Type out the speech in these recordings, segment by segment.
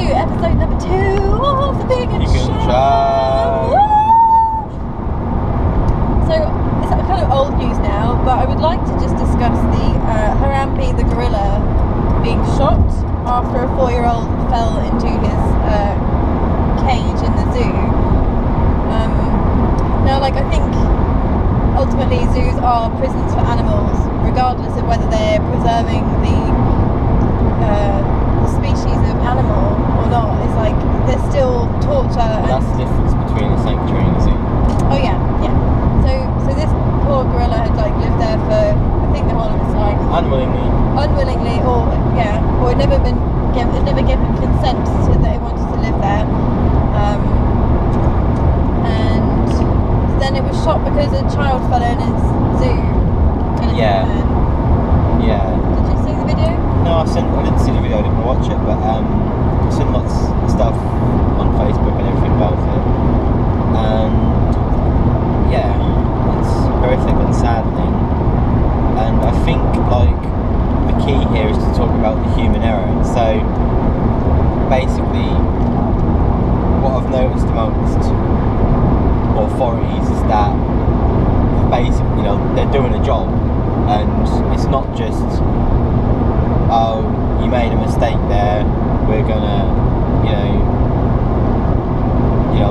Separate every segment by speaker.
Speaker 1: episode number 2 of the Vegan Show. So it's kind of old news now, but I would like to just discuss the Harambe the gorilla being shot after a 4-year-old fell into his cage in the zoo. Now, like, I think ultimately zoos are prisons for animals, regardless of whether they're preserving the species of animal or not. It's like there's still torture.
Speaker 2: That's the difference between a sanctuary and a zoo.
Speaker 1: Oh yeah. So this poor gorilla had like lived there for, I think, the whole of his life. Unwillingly, or had never given consent to that he wanted to live there. And then it was shot because a child fell in its zoo.
Speaker 2: Yeah.
Speaker 1: Did you see the video?
Speaker 2: No, I didn't see the video, I didn't watch it, but I've seen lots of stuff on Facebook and everything about it. And yeah, it's horrific and saddening. And I think like the key here is to talk about the human error. So basically what I've noticed amongst authorities is that basically, they're doing a job, and it's not just, oh, you made a mistake there, we're gonna,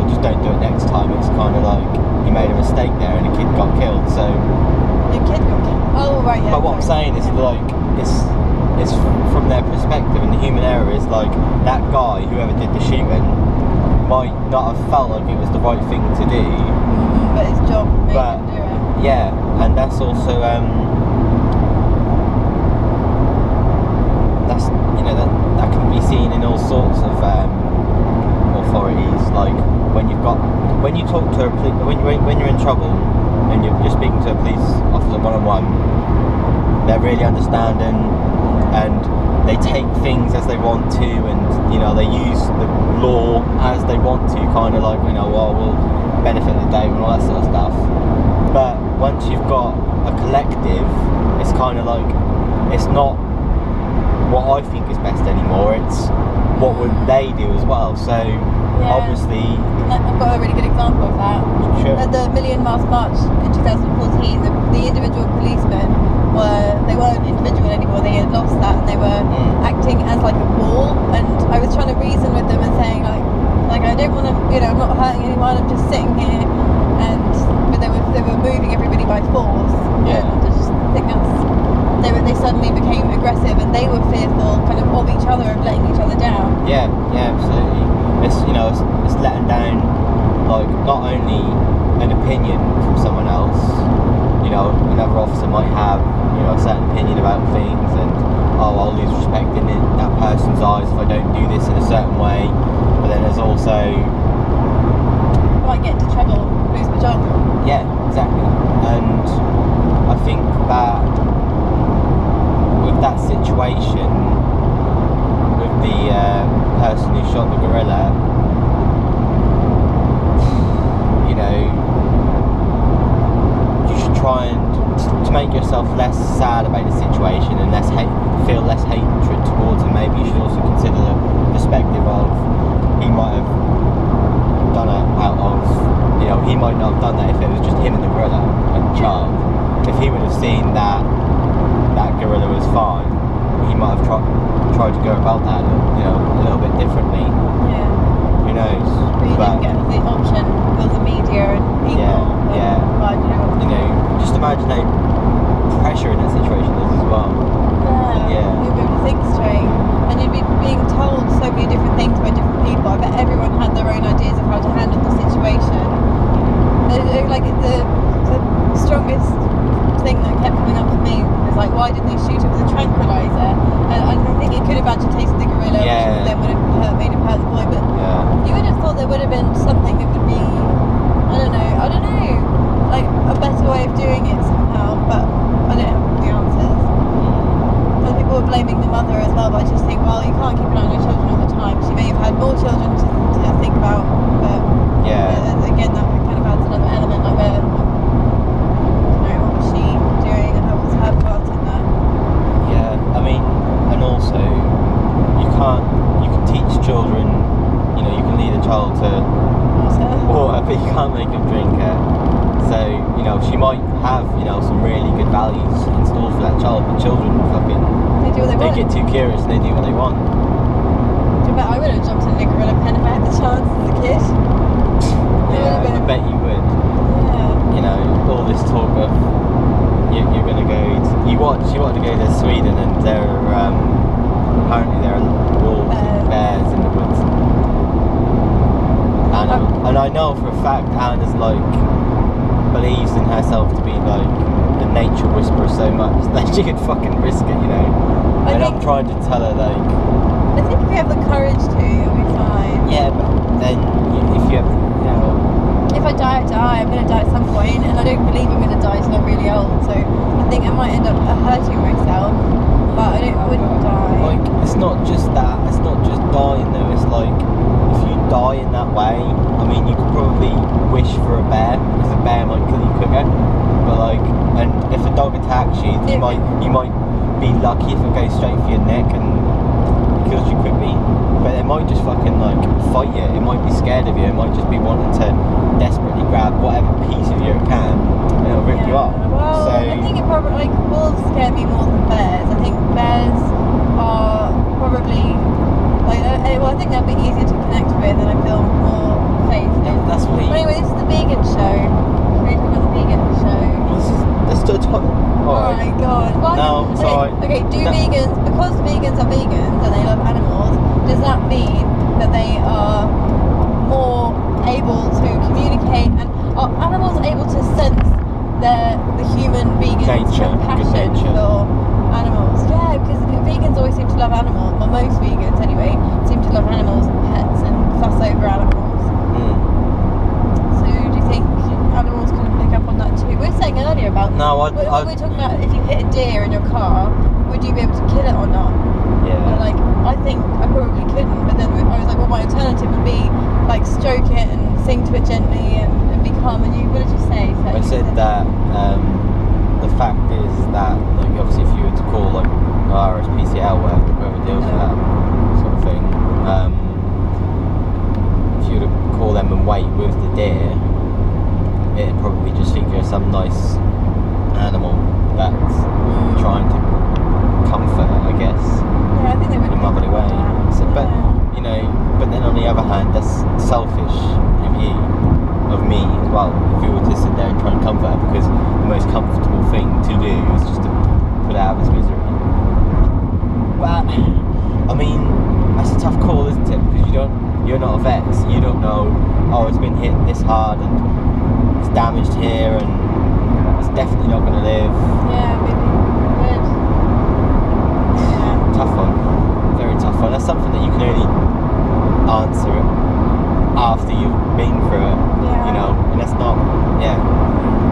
Speaker 2: just don't do it next time. It's kind of like, you made a mistake there and a kid got killed, so...
Speaker 1: The kid got killed? Oh, right, yeah.
Speaker 2: But what I'm saying is, like, it's from their perspective, and the human error is, like, that guy, whoever did the shooting, might not have felt like it was the right thing to do.
Speaker 1: But his job made him do it.
Speaker 2: Yeah, and that's also, that can be seen in all sorts of authorities. Like when you talk to when you're in trouble and you're speaking to a police officer one-on-one, they're really understanding and they take things as they want to, and they use the law as they want to, kind of like we'll benefit the day and all that sort of stuff. But once you've got a collective, it's kind of like, it's not what I think is best anymore, it's what would they do as well. So obviously,
Speaker 1: I've got a really good example of that.
Speaker 2: Sure.
Speaker 1: At the Million Mast March in 2014, the individual policemen weren't individual anymore. They had lost that, and they were acting as like a wall. And I was trying to reason with them and saying like I don't want to, I'm not hurting anyone. I'm just sitting here, but they were moving everybody by force.
Speaker 2: Yeah.
Speaker 1: And I just think they suddenly became aggressive, and they were fearful kind of each other and letting each other down.
Speaker 2: Yeah, absolutely. It's it's letting down, like, not only an opinion from someone else. Another officer might have a certain opinion about things, and I'll lose respect in that person's eyes if I don't do this in a certain way. But then there's also,
Speaker 1: might get into trouble, lose my job.
Speaker 2: Yeah, exactly. And I think that with that situation, with the person who shot the gorilla, you should try and to make yourself less sad about the situation and feel less hatred towards him. Maybe you should also consider the perspective of, he might have done it out of, he might not have done that if it was just him and the gorilla and the child. If he would have seen that gorilla was fine, he might have tried to go about that a little bit differently.
Speaker 1: Yeah.
Speaker 2: Who knows?
Speaker 1: But you didn't get the option with the media and people.
Speaker 2: Just imagine how pressure in that situation is as well.
Speaker 1: Yeah. You'd be able to think straight, and you'd be being told so many different things by different people. I bet everyone had their own ideas of how to handle the situation. Like the strongest thing that kept coming up for me was like, why didn't they shoot it with a tranquilizer? And I think it could have agitated the gorilla, which then would have made him hurt the boy. But you would have thought there would have been something that would be, I don't know, like a better way of doing it somehow. But I don't have the answers. Some people were blaming the mother as well, but I just think, well, you can't keep an eye on your children all the time. She may have had more children to think about, but again, that kind of adds another element. Like, what was she doing, and what was her part in that?
Speaker 2: Yeah, I mean, and also you can teach children child to water, but you can't make them drink it. So, you know, she might have, you know, some really good values in store for that child, but children fucking,
Speaker 1: They do what they want.
Speaker 2: get too curious and they do what they want.
Speaker 1: But I would have jumped in a gorilla pen if I had the chance as a kid.
Speaker 2: Yeah, I bet you would.
Speaker 1: Yeah.
Speaker 2: You know, all this talk of you're going to go. You wanted to go to Sweden, and there are apparently there are wolves and bears in the woods. And I know for a fact Anna's like believes in herself to be like a nature whisperer so much that she could fucking risk it, you know. And I'm trying to tell her like.
Speaker 1: I think if you have the courage to, you'll be fine.
Speaker 2: Yeah, but then if you have, you know.
Speaker 1: If I die, I die. I'm going to die at some point, and I don't believe I'm going to die until I'm really old. So I think I might end up hurting myself, but I wouldn't die.
Speaker 2: Like, it's not just that. It's not just dying though. It's like if you die in that way, I mean, you could probably wish for a bear because a bear might kill you quicker. But like, and if a dog attacks you, you might be lucky if it goes straight for your neck and kills you quickly, but it might just fucking like fight you. It might be scared of you. It might just be wanting to desperately grab whatever piece of you it can, and it'll rip you up.
Speaker 1: Well,
Speaker 2: So
Speaker 1: I think it probably wolves scare me more than bears. I think bears are probably I think they'll be easier to connect with, and I feel more safe.
Speaker 2: that's what.
Speaker 1: But anyway, this is the vegan show. We're talking about the vegan show.
Speaker 2: Let's do a talk.
Speaker 1: Oh my god. Why?
Speaker 2: No, it's alright.
Speaker 1: Okay, vegans, because vegans are vegans and they love animals, does that mean that they are more able to communicate, and are animals able to sense the human vegan's compassion for animals? Yeah, because vegans always seem to love animals, well most vegans anyway, seem to love animals and pets and fuss over animals. So do you think animals can pick up on that too? We were saying earlier about we were talking about if you hit a deer in your car, would you be able to kill it or not?
Speaker 2: Yeah.
Speaker 1: And like, I think I probably couldn't, but then I was like, well, my alternative would be like stroke it and sing to it gently and be calm. And what did you say?
Speaker 2: I said that the fact is that like obviously if you were to call like RSPCA, whoever deals with that sort of thing, if you were to call them and wait with the deer, it'd probably just think you're some nice animal that's trying to comfort, I guess,
Speaker 1: yeah, I think they would
Speaker 2: in a motherly way. So, but you know, but then on the other hand, that's selfish of me as well. If you were to sit there and try and comfort her, because the most comfortable thing to do is just to put out of its misery. But I mean, that's a tough call, isn't it? Because you're not a vet, so you don't know. Oh, it's been hit this hard and it's damaged here and it's definitely not going to live.
Speaker 1: Yeah, maybe it would. Yeah.
Speaker 2: Tough one, very tough one. That's something that you can only answer after you've been through it, you know, and that's not,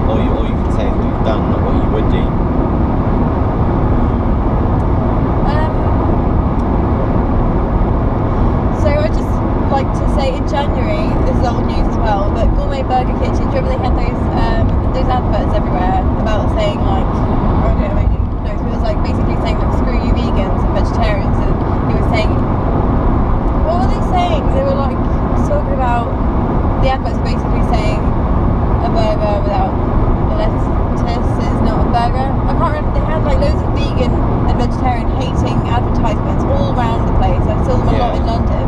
Speaker 2: all you can say is what you've done, not what you would do.
Speaker 1: So I just like to say in January, this is old news as well, but Gourmet Burger Kitchen, do you remember they had those adverts everywhere about saying like, I don't know, maybe, no, it was like basically saying like screw you vegans and vegetarians, and he was saying, what were they saying? They were like talking about, the adverts were basically saying a burger without lettuce is not a burger. I can't remember, they had like loads of vegan and vegetarian hating advertisements all around the place. I saw them a lot in London.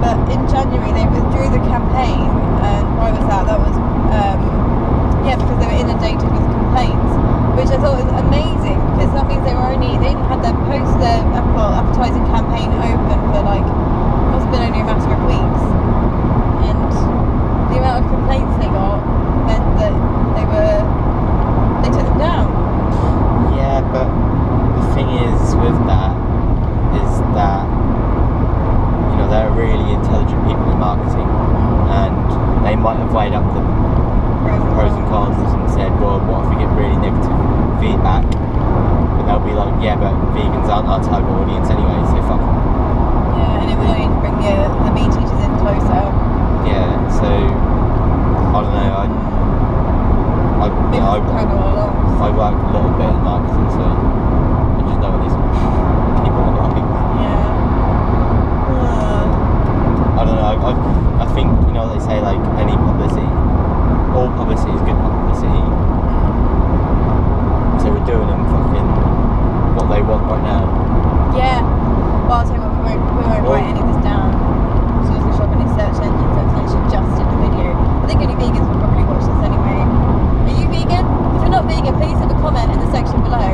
Speaker 1: But in January they withdrew the campaign, and why was that? That was because they were inundated with complaints, which I thought was amazing, because that means they only had their advertising campaign open for like, must have been only a matter of weeks, and the amount of complaints they got meant that they took them down.
Speaker 2: Yeah, but the thing is with that is that, you know, they're really intelligent people in marketing, and they might have weighed up the pros and cons and said, well, what if we get really negative feedback? But they'll be like, yeah, but vegans aren't our target audience anyway, so fuck them.
Speaker 1: Yeah, and it will only bring the meat eaters in closer.
Speaker 2: Yeah, so I don't know. I work a little bit in marketing, so I just know what these people are like.
Speaker 1: Yeah.
Speaker 2: I don't know. I think
Speaker 1: We won't write any of this down. So just shop any search engine search just in the video. I think only vegans will probably watch this anyway. Are you vegan? If you're not vegan, please leave a comment in the section below,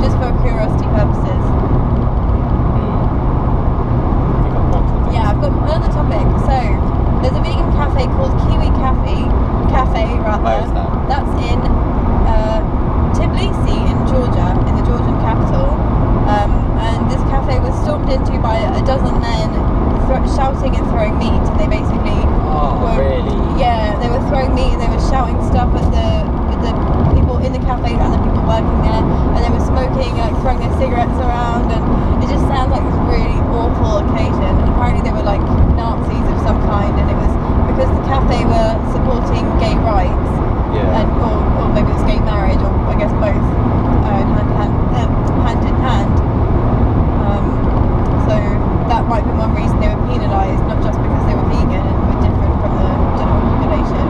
Speaker 1: just for curiosity purposes. Yeah, I've got another topic. So there's a vegan cafe called Kiwi Cafe.
Speaker 2: Where is that?
Speaker 1: That's in Tbilisi in Georgia, in the Georgian capital. And this cafe was stormed into by a dozen men shouting and throwing meat. And they basically
Speaker 2: really?
Speaker 1: Yeah, they were throwing meat and they were shouting stuff at the people in the cafe and the people working there, and they were smoking, like throwing their cigarettes around, and it just sounds like this really awful occasion. And apparently they were like Nazis of some kind, and it was because the cafe were supporting gay rights, and or maybe it was gay marriage, or I guess both, hand in hand. So that might be one reason they were penalised, not just because they were vegan and were different from the general population.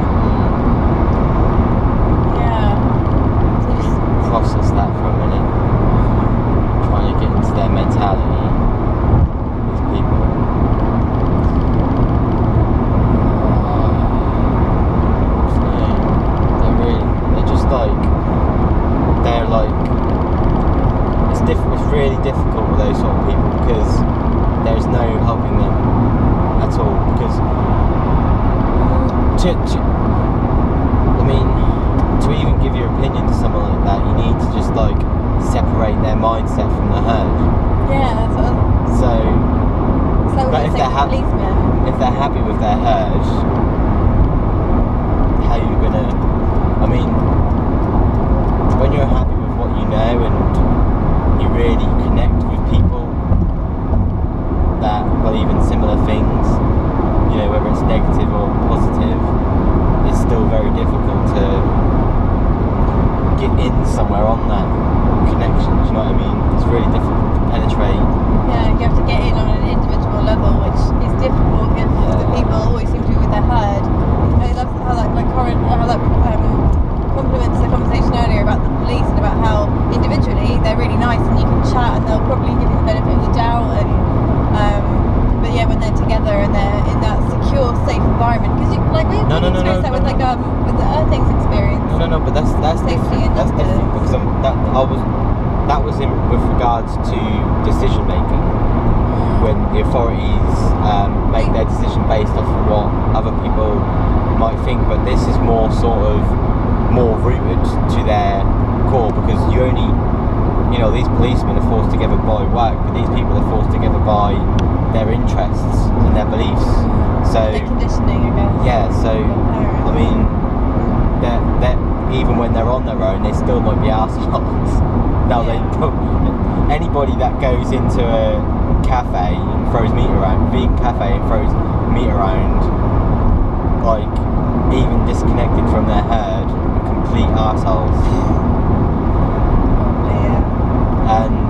Speaker 2: Process that for a minute. Trying to get into their mentality. These people. They're just like, it's really difficult with those sort of people because there's no helping them at all. Because to even give your opinion to someone like that, you need to just like separate their mindset from the herd.
Speaker 1: Yeah, that's what.
Speaker 2: But if they're happy with their herd, how are you gonna? I mean, when you're happy with what you know and you really connect with people that believe in similar things, you know, whether it's negative or positive, it's still very difficult to get in somewhere on that connection, do you know what I mean? It's really difficult to penetrate.
Speaker 1: Yeah, you have to get in on an individual level, which is difficult if the people always seem to be with their herd. I love how that complements the conversation earlier about the police and about how individually they're really nice and you can chat and they'll probably give you the benefit of the doubt, and but yeah, when they're together and they're in that secure, safe environment, because you like we've experienced that with with the Earthings experience.
Speaker 2: No, but that's different. That's different because that was in with regards to decision making, when the authorities make their decision based off of what other people might think. But this is more rooted to their core, because you only, these policemen are forced together by work, but these people are forced together by their interests and their beliefs. So
Speaker 1: their conditioning, I guess.
Speaker 2: Yeah. So I mean, they're even when they're on their own, they still might be arseholes. Now anybody that goes into a cafe and throws meat around, vegan cafe, and throws meat around, like even disconnected from their herd, are complete arseholes. And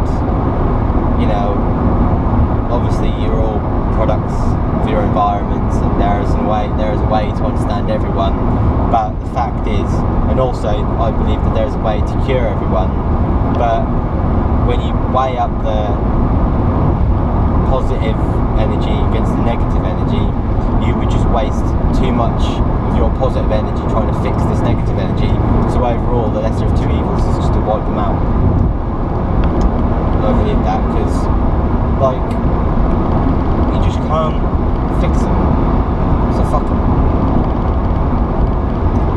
Speaker 2: obviously you're all products of your environments, and there is a way to understand everyone. But the fact is, and also I believe that there is a way to cure everyone. But when you weigh up the positive energy against the negative energy, you would just waste too much of your positive energy trying to fix this negative energy. So overall, the lesser of two evils is just to wipe them out. I believe that, because you just can't fix them, so fuck them.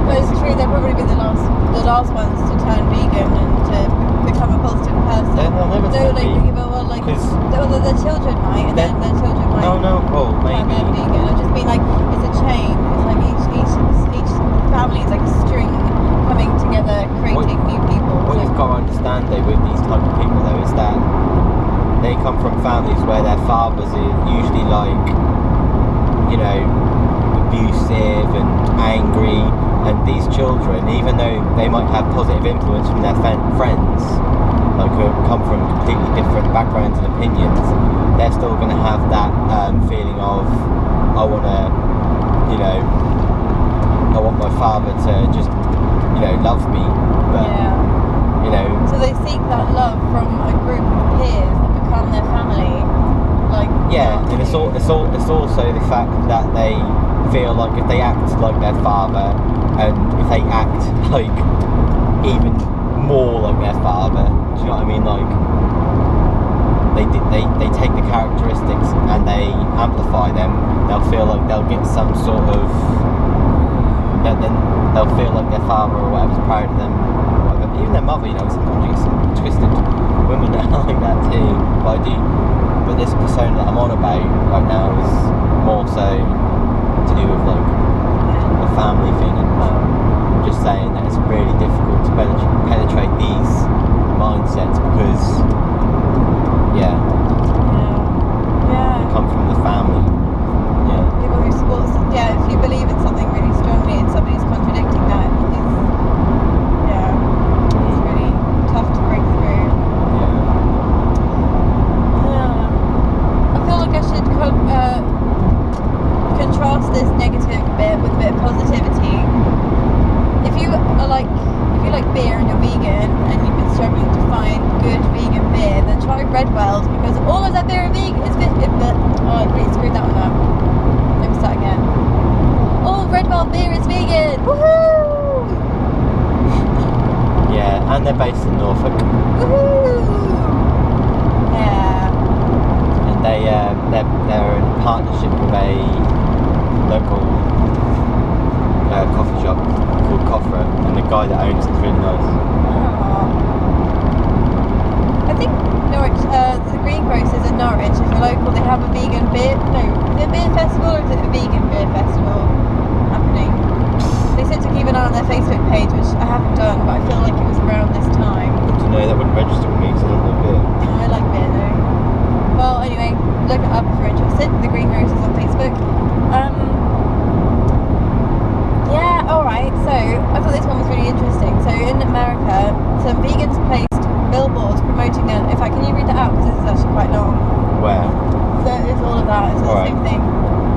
Speaker 1: But it's true, they'll probably be the last ones to turn vegan and to become a positive person.
Speaker 2: They'll never turn vegan.
Speaker 1: Their children might, and then their children might.
Speaker 2: Well, maybe.
Speaker 1: Turn vegan. I just mean, it's a chain. It's like each family is like a string coming together, creating new people.
Speaker 2: What you've got to understand though with these type of people though is that they come from families where their fathers are usually abusive and angry, and these children, even though they might have positive influence from their friends, who come from completely different backgrounds and opinions, they're still going to have that feeling of, I want my father to just love me, but so
Speaker 1: they seek that love from a group of peers that become their family, like.
Speaker 2: Yeah, and it's also the fact that they feel like if they act like their father, and if they act like even more like their father, do you know what I mean? Like they take the characteristics and they amplify them. They'll feel like they'll get some sort of then they'll feel like their father or whatever's proud of them. Whatever. Even their mother, you know, sometimes you get some twisted women that are like that too. But this persona that I'm on about right now is more so to do with like the family thing, and I'm just saying that it's really difficult to penetrate these mindsets because they come from the family.
Speaker 1: People who support, if you believe in something really strongly and somebody's contradicting that, it's really tough to break through. I feel like I should contrast this negative bit with a bit of positivity. If you like beer and you're vegan and you've been struggling to find good vegan beer, then try Redwell's, because all of that beer is vegan. I really screwed that one up. Let me start again. All Redwell beer is vegan. Woohoo!
Speaker 2: Yeah, and they're based in Norfolk.
Speaker 1: Woohoo! Yeah.
Speaker 2: And they're in partnership with a local coffee shop called Coffra, and the guy that owns it's really nice.
Speaker 1: I think Norwich, the Greengrocers in Norwich, if you're local, they have a vegan beer. No, is it a beer festival or is it a vegan beer festival happening? They said to keep an eye on their Facebook page, which I haven't done, but I feel like it was around this time.
Speaker 2: Good to know. That wouldn't register with me because I don't like beer.
Speaker 1: No, I like beer though. Well, anyway, look it up if you're interested. The Greengrocers on Facebook. Alright, so I thought this one was really interesting. So in America, some vegans placed billboards promoting their. In fact, can you read that out? Because this is actually quite long.
Speaker 2: Where?
Speaker 1: So it's all of that. It's the same thing.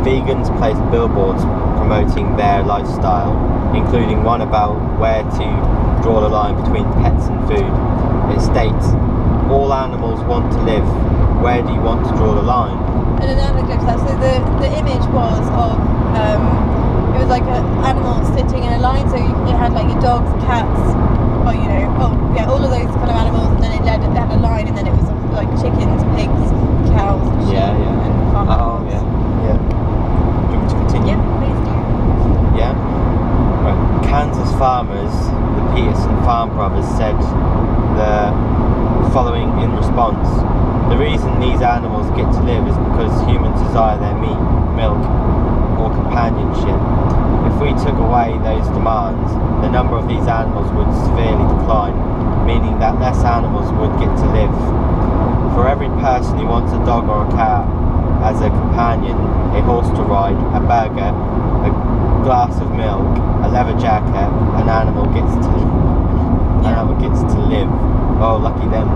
Speaker 2: Vegans placed billboards promoting their lifestyle, including one about where to draw the line between pets and food. It states, all animals want to live. Where do you want to draw the line?
Speaker 1: And another clip of that. So the image was of it was like an animal sitting in a line. So it had like your dogs, cats, or all of those kind of animals, and then it had a line, and then it was like chickens, pigs, cows, and sheep, and farm animals.
Speaker 2: Do you want me to continue?
Speaker 1: Yeah, please do.
Speaker 2: Yeah? Right. Kansas farmers, the Peterson Farm brothers, said the following in response. The reason these animals get to live is because humans desire their meat, milk, or companionship. If we took away those demands, the number of these animals would severely decline, meaning that less animals would get to live. For every person who wants a dog or a cat as a companion, a horse to ride, a burger, a glass of milk, a leather jacket, an animal gets to live. Oh, lucky them.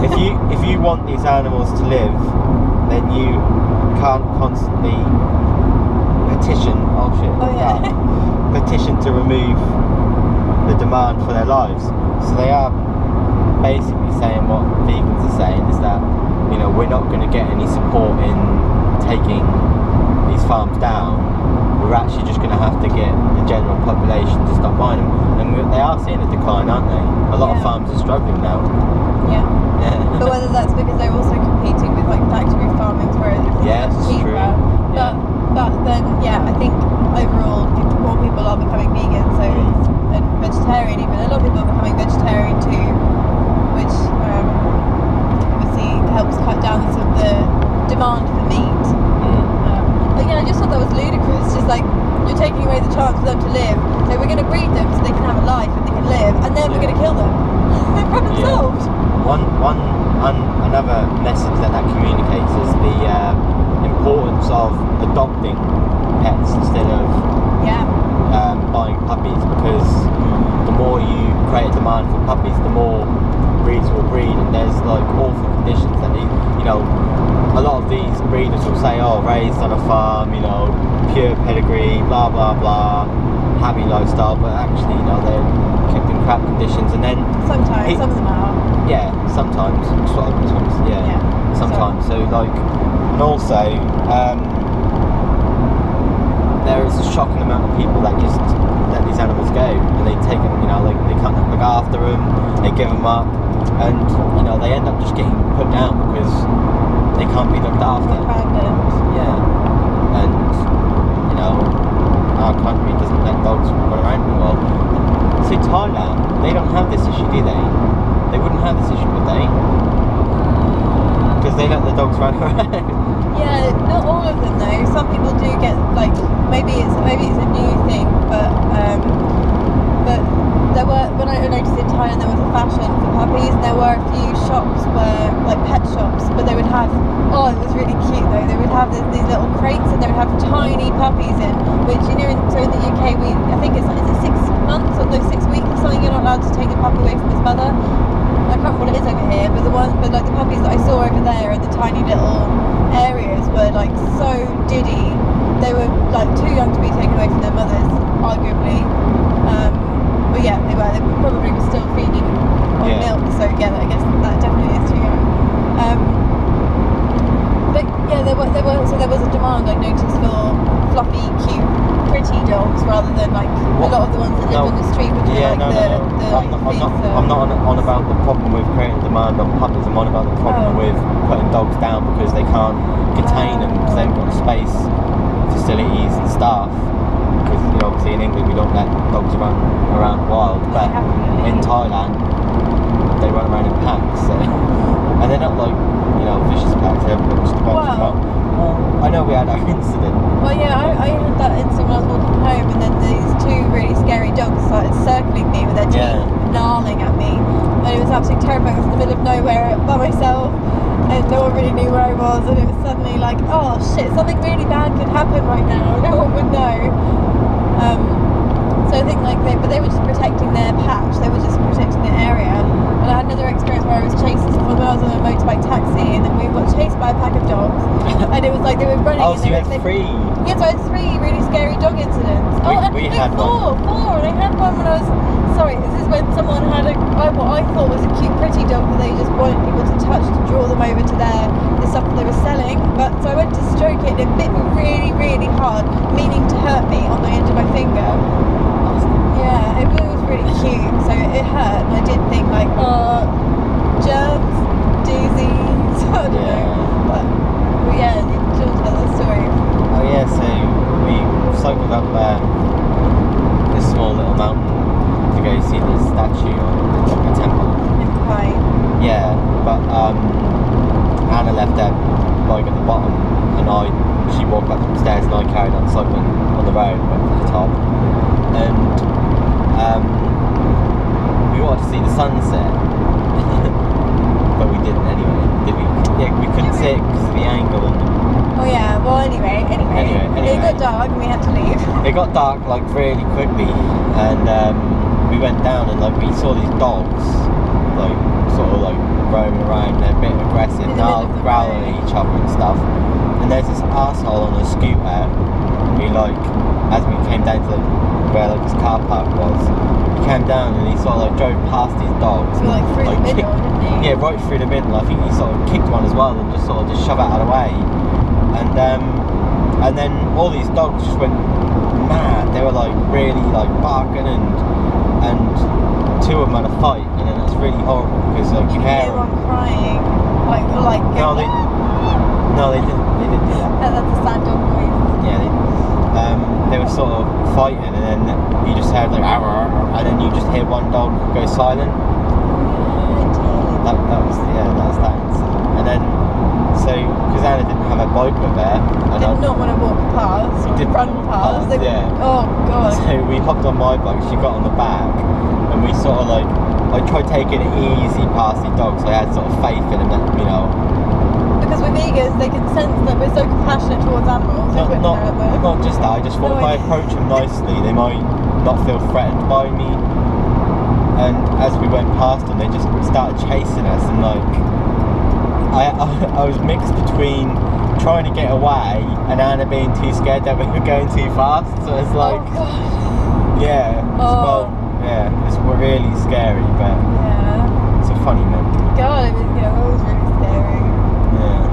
Speaker 2: If you want these animals to live, then you can't constantly petition to remove the demand for their lives. So they are basically saying what vegans are saying is that, we're not going to get any support in taking these farms down. We're actually just going to have to get the general population to stop buying them. And they are seeing a decline, aren't they? A lot of farms are struggling now.
Speaker 1: Yeah. But whether that's because they're also competing with like factory farming where it's much cheaper. But then, I think overall more people are becoming vegan, and vegetarian even. A lot of people are becoming vegetarian too, which obviously helps cut down the demand for meat. But I just thought that was ludicrous. Just like, you're taking away the chance for them to live. So we're going to breed them so they can have a life and they can live, and then we're going to kill them. No problem solved.
Speaker 2: Another message that communicates is the importance of adopting pets instead of buying puppies, because the more you create a demand for puppies, the more breeds will breed, and there's like awful conditions that a lot of these breeders will say, raised on a farm, pure pedigree, blah blah blah, happy lifestyle, but actually they're kept in crap conditions, and then
Speaker 1: sometimes some of them are.
Speaker 2: Sometimes. Sometimes. So like, And also, there is a shocking amount of people that just let these animals go, and they take them, you know, like they can't look after them, they give them up, and you know they end up just getting put down because they can't be looked after.
Speaker 1: Abandoned.
Speaker 2: Yeah, and you know our country doesn't let dogs run around anymore. See, Thailand, they don't have this issue, do they? They wouldn't have this issue, would they? Because they let the dogs run around.
Speaker 1: Yeah, not all of them though. Some people do get like maybe it's a new thing, but there were when I noticed in Thailand there was a fashion for puppies. And there were a few shops where like pet shops, but they would have it was really cute though. They would have these little crates and they would have tiny puppies in, which you know. So in the UK, I think is it 6 months or no 6 weeks or something. You're not allowed to take the puppy away from his mother. I can't remember what it is over here, but like the puppies that I saw over there in the tiny little areas were like so diddy. They were like too young to be taken away from their mothers, arguably. But yeah, they probably were still feeding on milk, so yeah, I guess that definitely is too young. But yeah, there was a demand I noticed for fluffy, cute, pretty dogs rather than like a lot of the ones that live on the street which are like
Speaker 2: I'm not on about the problem with creating demand on puppies. I'm on about the problem with putting dogs down because they can't contain them because they haven't got the space, facilities and staff. Because you know, obviously in England we don't let dogs run around wild, but in Thailand they run around in packs, and they're not like, you know, vicious packs. They're just a bunch of them. I know we had our incident.
Speaker 1: Well, yeah, I had that incident when I was walking home, and then these two really scary dogs started circling me with their teeth, gnarling at me, and it was absolutely terrifying. I was in the middle of nowhere by myself, and no one really knew where I was, and it was suddenly like, oh shit, something really bad could happen right now. No one would know. So I think like they were just protecting their patch. They were just protecting their area. And I had another experience where I was chased when I was on a motorbike taxi, and then we got chased by a pack of dogs, and it was like they were running.
Speaker 2: Oh,
Speaker 1: and
Speaker 2: so you had three?
Speaker 1: Yeah, so I had 3 really scary dog incidents.
Speaker 2: We had
Speaker 1: four, and I had one when I was. Sorry, this is when someone had what I thought was a cute, pretty dog that they just wanted people to touch to draw them over to the stuff that they were selling. But so I went to stroke it, and it bit me really, really hard, meaning to hurt me on the edge of my finger. Yeah, it was really cute, so it hurt, and I did think like, germs, disease, I don't know, but yeah, you can tell the story.
Speaker 2: Oh yeah, so we cycled up this small little mountain to go see the statue of the temple.
Speaker 1: In Pai.
Speaker 2: Yeah, but Anna left her bike at the bottom, and she walked up some stairs, and I carried on cycling on the road, went to the top, and we wanted to see the sunset, but we didn't anyway, did we? Yeah, we couldn't see it because of the angle.
Speaker 1: Oh yeah, well anyway, it got dark and we had to leave.
Speaker 2: It got dark like really quickly, and we went down and like we saw these dogs like sort of like roaming around. They're a bit aggressive, growling at each other and stuff. And there's this arsehole on a scooter. As we came down to where like this car park was, he came down and he sort of like drove past these dogs.
Speaker 1: So like through the middle, didn't he?
Speaker 2: Yeah, right through the middle. I think he sort of kicked one as well and just sort of shoved it out of the way. And then all these dogs just went mad. They were like really like barking and 2 of them had a fight, and then that's really horrible because like you hear
Speaker 1: one crying, like
Speaker 2: no, they didn't do that.
Speaker 1: That's a sad dog noise.
Speaker 2: Yeah, they were sort of fighting, and then you just heard like, and then you just hear one dog go silent. That was that incident. And then because Anna didn't have her bike with her, and
Speaker 1: did not want to walk past or run past.
Speaker 2: Yeah.
Speaker 1: Oh god.
Speaker 2: So we hopped on my bike, she got on the back, and we sort of like, I tried taking it easy past the dogs, so I had sort of faith in them that, you know.
Speaker 1: Because with vegans, they can sense that we're so compassionate towards animals.
Speaker 2: Not just that, I just thought if I approach them nicely, they might not feel threatened by me. And as we went past them, they just started chasing us, and like, I was mixed between trying to get away and Anna being too scared that we were going too fast. So it's like, it's really scary, but it's a funny memory.
Speaker 1: God, it was really scary.
Speaker 2: Yeah.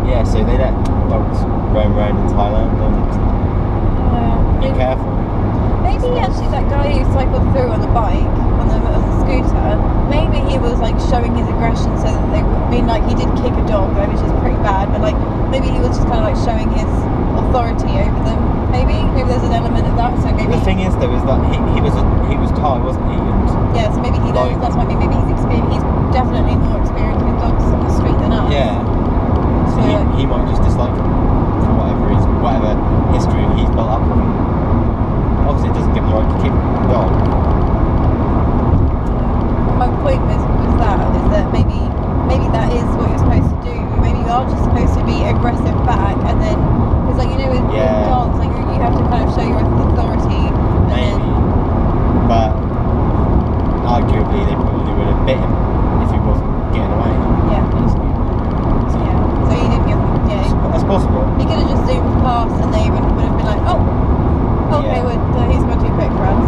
Speaker 2: Yeah, so they let dogs roam around in Thailand and be careful.
Speaker 1: Maybe actually that guy who cycled through on the bike, on the scooter, maybe he was like showing his aggression so that they would, I mean, like he did kick a dog, which is pretty bad, but like maybe he was just kind of like showing his authority over them. Maybe there's an element of that. So maybe
Speaker 2: The thing is though, is that he was Thai, wasn't he? And
Speaker 1: yeah, so maybe he knows.
Speaker 2: like,
Speaker 1: That's why maybe he's definitely more experienced with dogs on the street than us.
Speaker 2: yeah. So
Speaker 1: So,
Speaker 2: he might just dislike him for whatever history he's built up with him. Obviously, it doesn't give him the right to kick the dog.
Speaker 1: My point was that maybe that is what you're supposed to do. Maybe you are just supposed to be aggressive back, and then because like with dogs, like you have to kind of show your authority. And
Speaker 2: Maybe, but arguably they probably would have bit him if he wasn't getting away.
Speaker 1: Yeah.
Speaker 2: So,
Speaker 1: So he didn't give. Yeah.
Speaker 2: that's possible.
Speaker 1: He could have just zoomed past, and they would have been like, oh, okay,
Speaker 2: Yeah.
Speaker 1: well, he's gone too quick for us.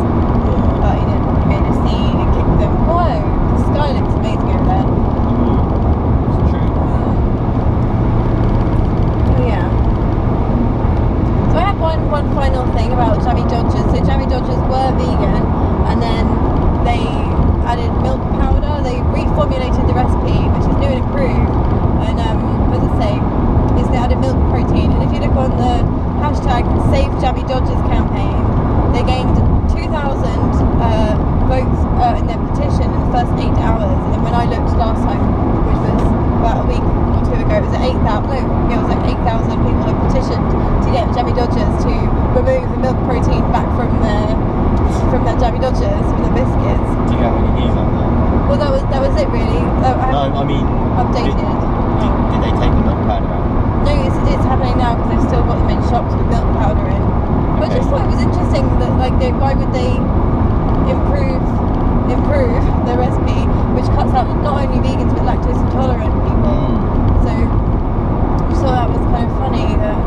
Speaker 1: But he didn't. He made a scene and kicked them. Whoa, the sky looks amazing over there.
Speaker 2: It's true.
Speaker 1: Yeah. So I had one final thing about Jammy Dodgers. So Jammy Dodgers were vegan, and then they added milk powder. They reformulated the recipe, which is new and improved. And what does it say? Is they added milk protein. And if you look on the hashtag Save Jammy Dodgers campaign, they gained 2,000 votes in their petition in the first 8 hours. And then when I looked last time, which was about a week or two ago, it was at 8,000. No, it was like 8,000 people had petitioned to get Jammy Dodgers to remove the milk protein back from their Jammy Dodgers, from the biscuits.
Speaker 2: Do you have any news on that?
Speaker 1: Well, that was it really.
Speaker 2: No, I mean,
Speaker 1: updated.
Speaker 2: did they take the milk powder out?
Speaker 1: No, it's happening now because they've still got them in shops with milk powder in. But I just thought it was interesting that why would they improve the recipe, which cuts out not only vegans but lactose intolerant people. So I just thought that was kind of funny that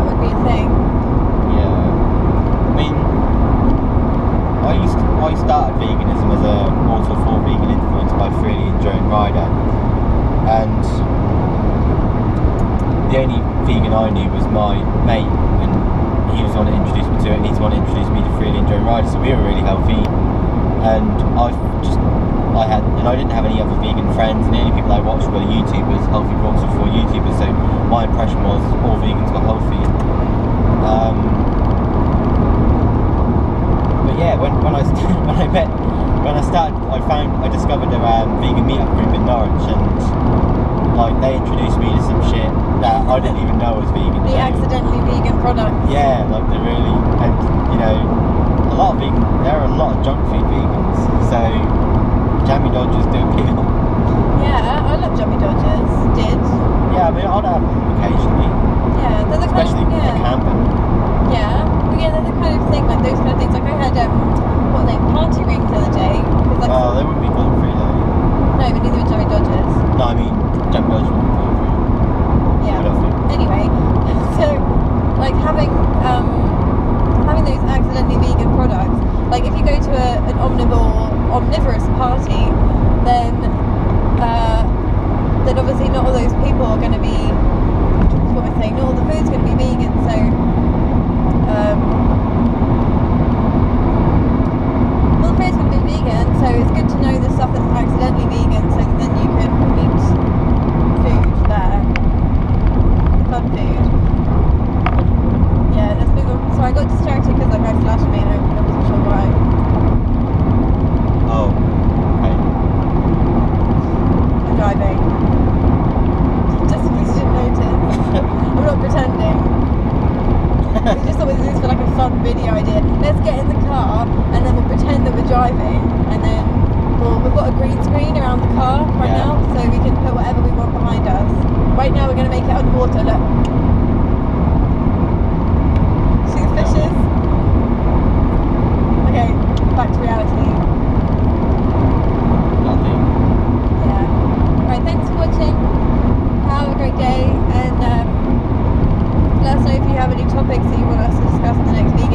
Speaker 1: would be a thing.
Speaker 2: Yeah. I mean, I started veganism as a Mortal 4 vegan influenced by Freely and Joan Ryder, and the only vegan I knew was my mate, and he was the one that introduced me to it, and he's the one that introduced me to Freely and Joan Ryder, so we were really healthy, and I didn't have any other vegan friends, and the only people I watched were YouTubers, healthy Mortal 4 YouTubers, so my impression was all vegans were healthy. But yeah, when I discovered a vegan meetup group in Norwich, and like they introduced me to some shit that I didn't even know was vegan.
Speaker 1: The accidentally vegan products.
Speaker 2: Yeah, like they really, and there are a lot of junk food vegans, so Jammy Dodgers do appeal.
Speaker 1: Yeah, I love Jammy Dodgers. Did.
Speaker 2: Yeah, I mean I'd have them occasionally,
Speaker 1: Yeah, they're the
Speaker 2: especially
Speaker 1: kind of,
Speaker 2: for camping.
Speaker 1: Yeah, well, yeah, they're the kind of thing, like those kind of things. Like I had party rings the other day. Like,
Speaker 2: Oh, they wouldn't be gluten free though.
Speaker 1: no, but neither were Jammy Dodgers.
Speaker 2: No, I mean Jammy Dodgers would be gluten free.
Speaker 1: Yeah.
Speaker 2: I don't think.
Speaker 1: Anyway, so like having those accidentally vegan products, like if you go to an omnivorous party, then obviously not all those people are going to be, what am I saying, not all the food's going to be vegan, so all the food's going to be vegan, so it's good to know the stuff that's accidentally vegan, so that then you can eat food there, fun food. Yeah, let's move on. So I got distracted because that guy flashed me and I wasn't sure why.
Speaker 2: Oh, okay.
Speaker 1: I'm driving. Just in case you didn't notice. I'm not pretending. We just thought we'd do this for like a fun video idea. Let's get in the car and then we'll pretend that we're driving, and then we've got a green screen around the car right now, so we can put whatever we want behind us. Right now we're going to make it underwater, look. See the fishes? Okay, back to reality.
Speaker 2: Nothing.
Speaker 1: Yeah. Right, thanks for watching. Have a great day, and let us know if you have any topics that you want us to discuss in the next video.